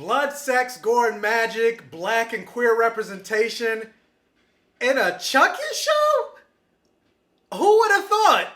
blood, sex, gore, and magic, black and queer representation in a Chucky show? Who would have thought?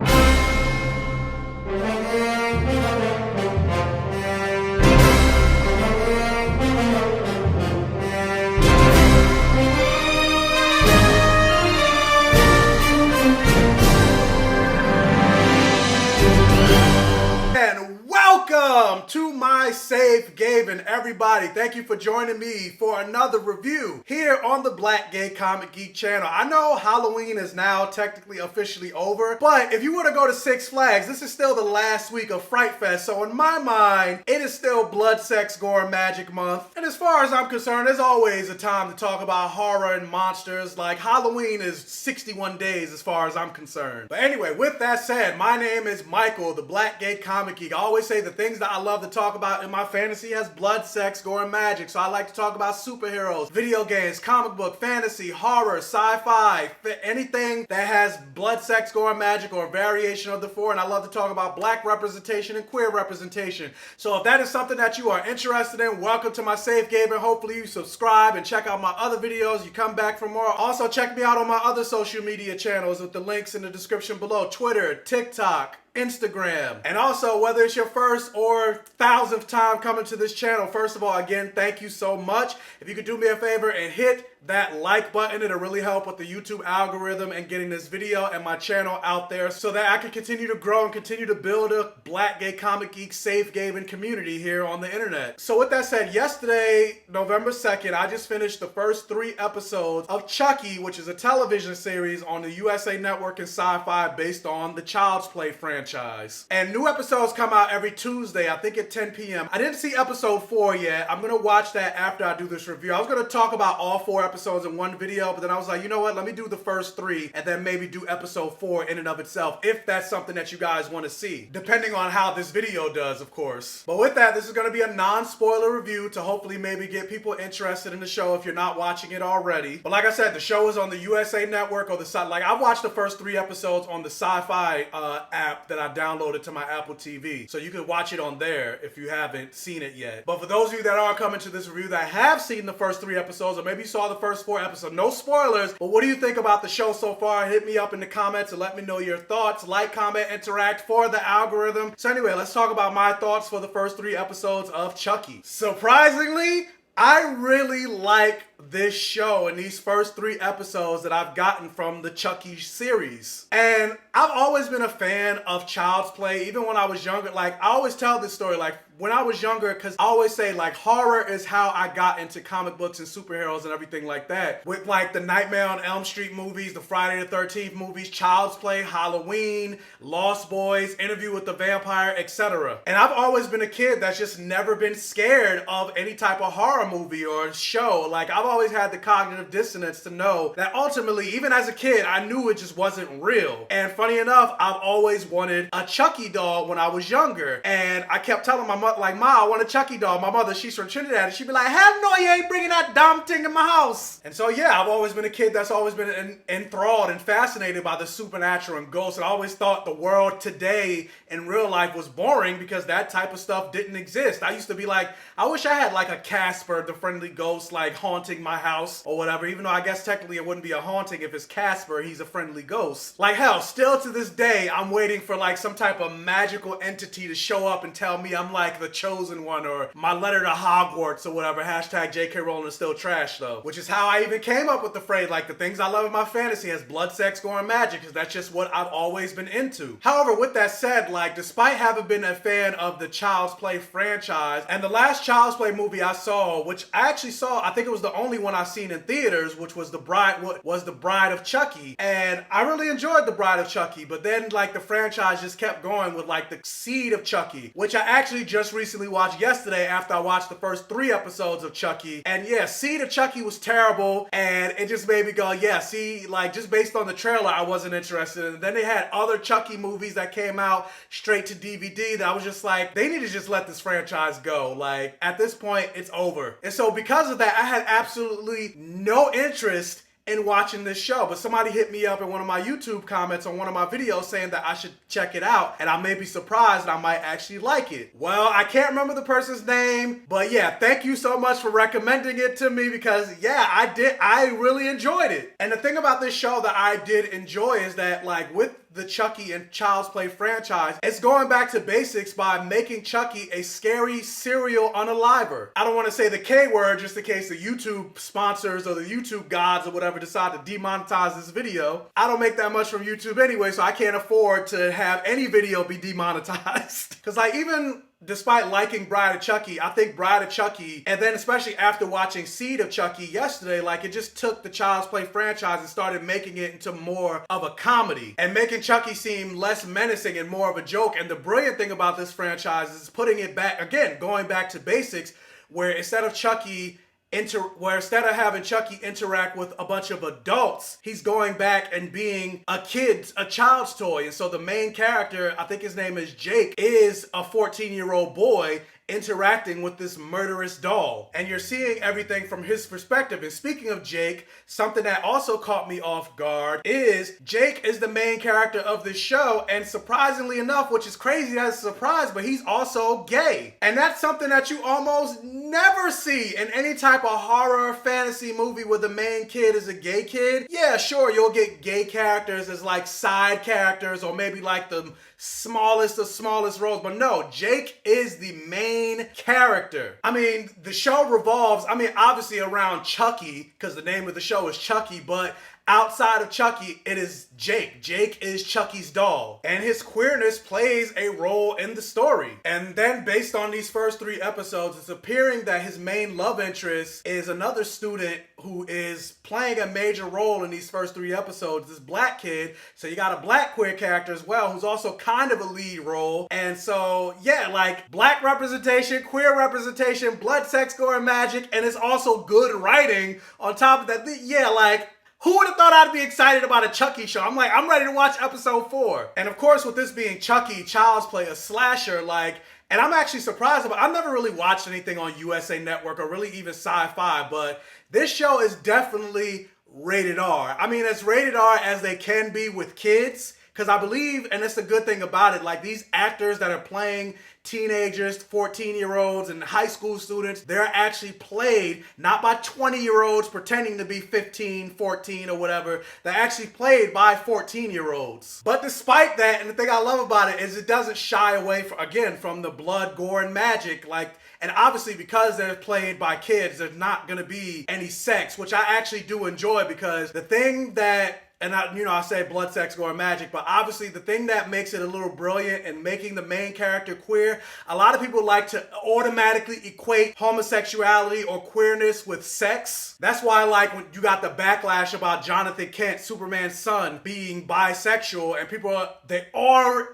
Welcome to my safe haven, everybody. Thank you for joining me for another review here on the Black Gay Comic Geek channel. I know Halloween is now technically officially over, but if you were to go to Six Flags, this is still the last week of Fright Fest. So in my mind, it is still blood, sex, gore, and magic month. And as far as I'm concerned, there's always a time to talk about horror and monsters. Like Halloween is 61 days as far as I'm concerned. But anyway, with that said, my name is Michael, the Black Gay Comic Geek. I always say the things that I love to talk about in my fantasy has blood, sex, gore, and magic. So I like to talk about superheroes, video games, comic book, fantasy, horror, sci-fi, anything that has blood, sex, gore, and magic or a variation of the four. And I love to talk about black representation and queer representation. So if that is something that you are interested in, welcome to my safe haven. Hopefully you subscribe and check out my other videos. You come back for more. Also check me out on my other social media channels with the links in the description below. Twitter, TikTok, Instagram. And also, whether it's your first or 1000th time coming to this channel, first of all, again, thank you so much. If you could do me a favor and hit that like button, it'll really help with the YouTube algorithm and getting this video and my channel out there so that I can continue to grow and continue to build a Black Gay Comic Geek safe haven community here on the internet. So with that said, yesterday, November 2nd, I just finished the first 3 episodes of Chucky, which is a television series on the USA Network and Syfy based on the Child's Play franchise. And new episodes come out every Tuesday, I think at 10 p.m. I didn't see episode 4 yet. I'm gonna watch that after I do this review. I was gonna talk about all 4 episodes in one video, but then I was like, you know what, let me do the first 3 and then maybe do episode 4 in and of itself, if that's something that you guys want to see, depending on how this video does, of course. But with that, this is going to be a non-spoiler review to hopefully maybe get people interested in the show if you're not watching it already. But like I said, the show is on the USA Network or the site. Like, I watched the first 3 episodes on the Syfy app that I downloaded to my Apple TV, so you can watch it on there if you haven't seen it yet. But for those of you that are coming to this review that have seen the first 3 episodes, or maybe you saw the first 4 episodes, no spoilers, but what do you think about the show so far? Hit me up in the comments and let me know your thoughts. Like, comment, interact for the algorithm. So anyway, let's talk about my thoughts for the first 3 episodes of Chucky. Surprisingly, I really like this show and these first 3 episodes that I've gotten from the Chucky series. And I've always been a fan of Child's Play, even when I was younger. Like, I always tell this story, like, when I was younger, because I always say, like, horror is how I got into comic books and superheroes and everything like that. With, like, the Nightmare on Elm Street movies, the Friday the 13th movies, Child's Play, Halloween, Lost Boys, Interview with the Vampire, etc. And I've always been a kid that's just never been scared of any type of horror movie or show. Like, I've always had the cognitive dissonance to know that ultimately, even as a kid, I knew it just wasn't real. And funny enough, I've always wanted a Chucky doll when I was younger. And I kept telling my mother, like, Ma, I want a Chucky doll. My mother, she's from Trinidad, and she'd be like, hell no, you ain't bringing that dumb thing in my house. And so, yeah, I've always been a kid that's always been enthralled and fascinated by the supernatural and ghosts. And I always thought the world today in real life was boring because that type of stuff didn't exist. I used to be like, I wish I had like a Casper, the friendly ghost, like haunting my house or whatever, even though I guess technically it wouldn't be a haunting if it's Casper, he's a friendly ghost. Like, hell, still to this day, I'm waiting for like some type of magical entity to show up and tell me I'm like the chosen one or my letter to Hogwarts or whatever. Hashtag JK Rowling is still trash though, which is how I even came up with the phrase, like, the things I love in my fantasy has blood, sex, gore, and magic, because that's just what I've always been into. However, with that said, like, despite having been a fan of the Child's Play franchise, and the last Child's Play movie I saw, which I actually saw, I think it was the only one I've seen in theaters, which was the Bride of Chucky, and I really enjoyed the Bride of Chucky. But then, like, the franchise just kept going with like the Seed of Chucky, which I actually just recently watched yesterday after I watched the first 3 episodes of Chucky. And yeah, Seed of Chucky was terrible, and it just made me go, yeah, see, like, just based on the trailer, I wasn't interested. And then they had other Chucky movies that came out straight to DVD that I was just like, they need to just let this franchise go. Like, at this point, it's over. And so because of that, I had absolutely no interest in watching this show, but somebody hit me up in one of my YouTube comments on one of my videos saying that I should check it out, and I may be surprised and I might actually like it. Well, I can't remember the person's name, but yeah, thank you so much for recommending it to me, because yeah, I really enjoyed it. And the thing about this show that I did enjoy is that, like, with the Chucky and Child's Play franchise, it's going back to basics by making Chucky a scary serial unaliver. I don't want to say the K word just in case the YouTube sponsors or the YouTube gods or whatever decide to demonetize this video. I don't make that much from YouTube anyway, so I can't afford to have any video be demonetized. Because like, even despite liking Bride of Chucky, I think Bride of Chucky, and then especially after watching Seed of Chucky yesterday, like, it just took the Child's Play franchise and started making it into more of a comedy and making Chucky seem less menacing and more of a joke. And the brilliant thing about this franchise is putting it back, again, going back to basics, where instead of having Chucky interact with a bunch of adults, he's going back and being a child's toy. And so the main character, I think his name is Jake, is a 14-year-old boy interacting with this murderous doll. And you're seeing everything from his perspective. And speaking of Jake, something that also caught me off guard is Jake is the main character of this show, and surprisingly enough, which is crazy as a surprise, but he's also gay. And that's something that you almost never see in any type of horror fantasy movie where the main kid is a gay kid. Yeah, sure, you'll get gay characters as like side characters or maybe like the smallest of smallest roles, but no, Jake is the main character. I mean, the show revolves, obviously around Chucky, because the name of the show is Chucky, but outside of Chucky, it is Jake. Jake is Chucky's doll, and his queerness plays a role in the story. And then based on these first 3 episodes, it's appearing that his main love interest is another student who is playing a major role in these first 3 episodes, this black kid. So you got a black queer character as well, who's also kind of a lead role. And so, yeah, like, black representation, queer representation, blood, sex, gore, and magic, and it's also good writing on top of that. Yeah, like, who would have thought I'd be excited about a Chucky show? I'm ready to watch episode 4. And of course, with this being Chucky, Child's Play, a slasher, like, and I'm actually surprised about, I've never really watched anything on USA Network or really even Syfy, but this show is definitely rated R. I mean, as rated R as they can be with kids, because I believe, and it's a good thing about it, like, these actors that are playing teenagers, 14-year-olds, and high school students, they're actually played not by 20-year-olds pretending to be 15, 14, or whatever. They're actually played by 14-year-olds. But despite that, and the thing I love about it is it doesn't shy away, from the blood, gore, and magic. Like, and obviously because they're played by kids, there's not going to be any sex, which I actually do enjoy, because the thing that, and I say blood, sex, gore, and magic, but obviously the thing that makes it a little brilliant and making the main character queer, a lot of people like to automatically equate homosexuality or queerness with sex. That's why, like, when you got the backlash about Jonathan Kent, Superman's son, being bisexual, and people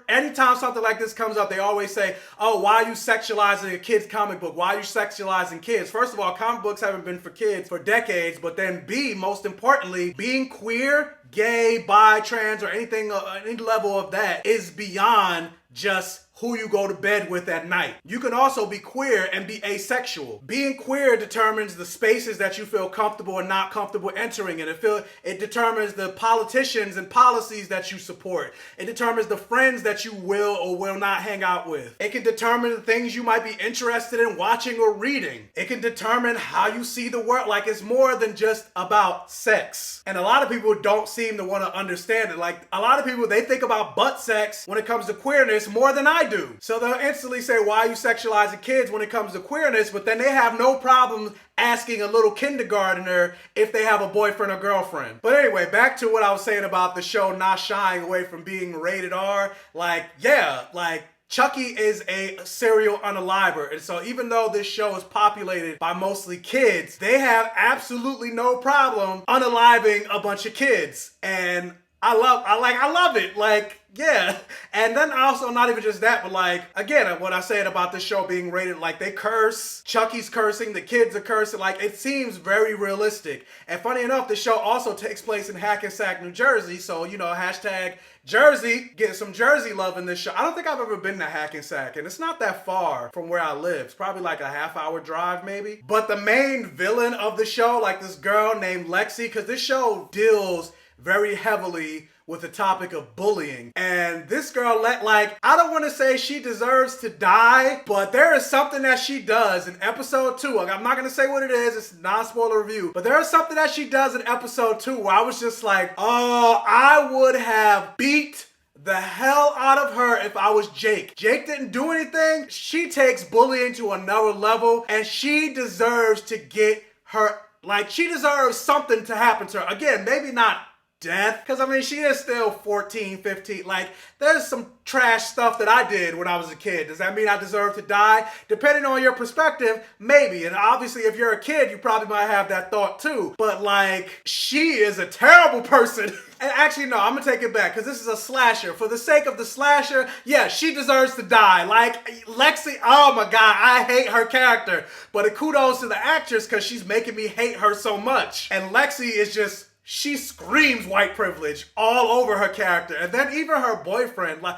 anytime something like this comes up, they always say, oh, why are you sexualizing a kid's comic book? Why are you sexualizing kids? First of all, comic books haven't been for kids for decades, but then B, most importantly, being queer, gay, bi, trans, or anything, any level of that is beyond just who you go to bed with at night. You can also be queer and be asexual. Being queer determines the spaces that you feel comfortable and not comfortable entering in. It determines the politicians and policies that you support. It determines the friends that you will or will not hang out with. It can determine the things you might be interested in watching or reading. It can determine how you see the world. Like, it's more than just about sex. And a lot of people don't seem to want to understand it. Like, a lot of people, they think about butt sex when it comes to queerness more than I do. So they'll instantly say, why are you sexualizing kids when it comes to queerness? But then they have no problem asking a little kindergartner if they have a boyfriend or girlfriend. But anyway, back to what I was saying about the show not shying away from being rated R. Like, yeah, like, Chucky is a serial unaliver, and so even though this show is populated by mostly kids, they have absolutely no problem unaliving a bunch of kids. And I love it. Like, Yeah, and then also not even just that, but like, again, what I said about this show being rated, like they curse, Chucky's cursing, the kids are cursing, like it seems very realistic. And funny enough, the show also takes place in Hackensack, New Jersey, so you know, hashtag Jersey, getting some Jersey love in this show. I don't think I've ever been to Hackensack, and it's not that far from where I live. It's probably like a half-hour drive maybe. But the main villain of the show, like this girl named Lexi, because this show deals very heavily with the topic of bullying. And this girl, like, I don't want to say she deserves to die, but there is something that she does in episode 2. Like, I'm not going to say what it is. It's a non-spoiler review. But there is something that she does in episode 2 where I was just like, oh, I would have beat the hell out of her if I was Jake. Jake didn't do anything. She takes bullying to another level, and she deserves to get her, like, she deserves something to happen to her. Again, maybe not death, because I mean she is still 14, 15. Like, there's some trash stuff that I did when I was a kid. Does that mean I deserve to die? Depending on your perspective, maybe. And obviously if you're a kid, you probably might have that thought too. But like, she is a terrible person. And actually no, I'm gonna take it back, because this is a slasher. For the sake of the slasher, yeah, she deserves to die. Like Lexi, oh my god, I hate her character. But kudos to the actress, because she's making me hate her so much. And Lexi is just, she screams white privilege all over her character. And then even her boyfriend, like,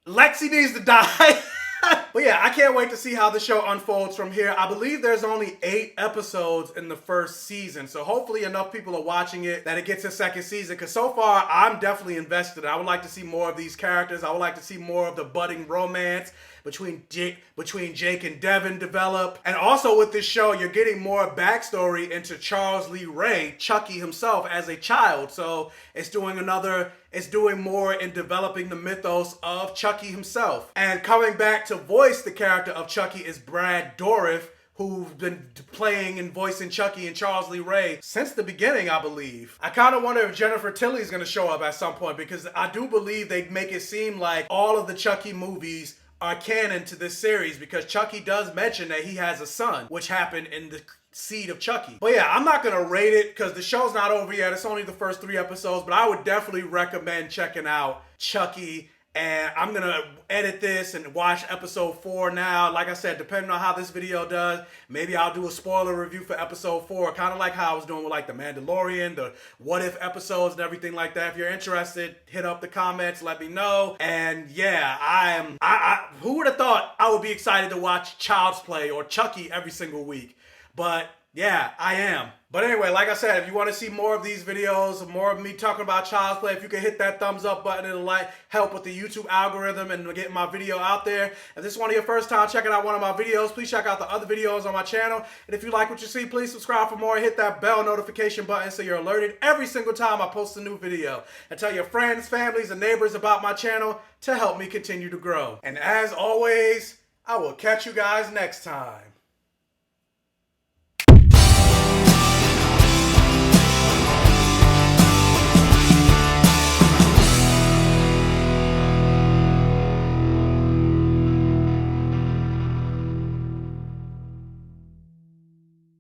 Lexi needs to die. But yeah, I can't wait to see how the show unfolds from here. I believe there's only 8 episodes in the first season. So hopefully enough people are watching it that it gets a second season. Because so far, I'm definitely invested. I would like to see more of these characters. I would like to see more of the budding romance between Jake and Devin develop. And also with this show, you're getting more backstory into Charles Lee Ray, Chucky himself, as a child. So it's doing more in developing the mythos of Chucky himself. And coming back to voice the character of Chucky is Brad Dourif, who's been playing and voicing Chucky and Charles Lee Ray since the beginning, I believe. I kind of wonder if Jennifer Tilly's gonna show up at some point, because I do believe they make it seem like all of the Chucky movies are canon to this series, because Chucky does mention that he has a son, which happened in the seed of Chucky. But yeah, I'm not gonna rate it because the show's not over yet. It's only the first 3 episodes, but I would definitely recommend checking out Chucky. And I'm gonna edit this and watch episode 4 now. Like I said, depending on how this video does, maybe I'll do a spoiler review for episode 4, kind of like how I was doing with like the Mandalorian, the what if episodes and everything like that. If you're interested, hit up the comments, let me know. And yeah, who would have thought I would be excited to watch Child's Play or Chucky every single week? But yeah, I am. But anyway, like I said, if you want to see more of these videos, more of me talking about Child's Play, if you can hit that thumbs up button, it'll help with the YouTube algorithm and getting my video out there. If this is one of your first time checking out one of my videos, please check out the other videos on my channel. And if you like what you see, please subscribe for more. Hit that bell notification button so you're alerted every single time I post a new video. And tell your friends, families, and neighbors about my channel to help me continue to grow. And as always, I will catch you guys next time.